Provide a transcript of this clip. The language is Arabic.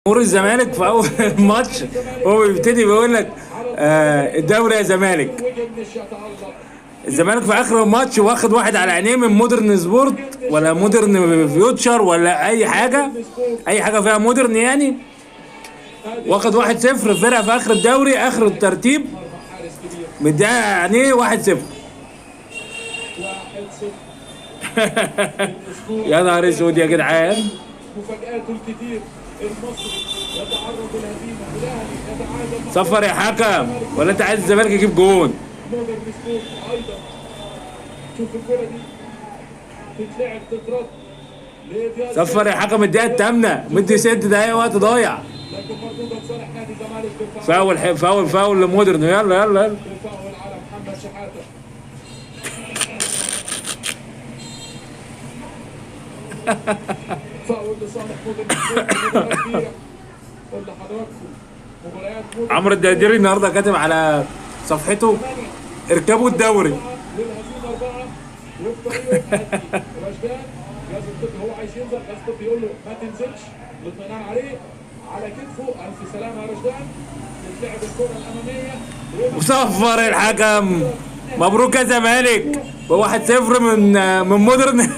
جمهور الزمالك في اول ماتش هو بيبتدي بيقول لك الدوري يا زمالك. الزمالك في اخر الماتش واخد واحد على عينيه من مودرن سبورت ولا مودرن فيوتشر ولا اي حاجه، اي حاجه فيها مودرن يعني. واخد 1-0 فرقه في اخر الدوري اخر الترتيب، مديها عينيه 1-0. يا نهار اسود يا جدعان. مفاجآته الكتير. المصري يتعرض للهزيمه، الاهلي يتعادل. صفر يا حكم ولا انت عايز الزمالك يجيب جون؟ مودرن سبورت ايضا. شوف الكره دي تتلعب تترد لدياز. صفر يا حكم الدقيقه الثامنه، مدي 6 دقايق وقت ضايع. لكن مردوده لصالح نادي الزمالك بالفاول. فاول لمودرن. يلا يلا يلا. بالفاول على محمد شحاته. فاول لصالح مودرن سبورت. مباراه كبيره. قول لحضراتكم مباريات مودرن عمرو الدرديري النهارده كاتب على صفحته اركبوا الدوري. للهزيمه 4 وفي طريقه رشدان. جهاز الطب هو عايز ينزل، جهاز الطب يقول له ما تنزلش، الاطمئنان عليه على كتفه. الف سلامه يا رشدان. تتلعب الكره الاماميه وصفر الحكم. مبروك يا زمالك ب 1-0 من مودرن.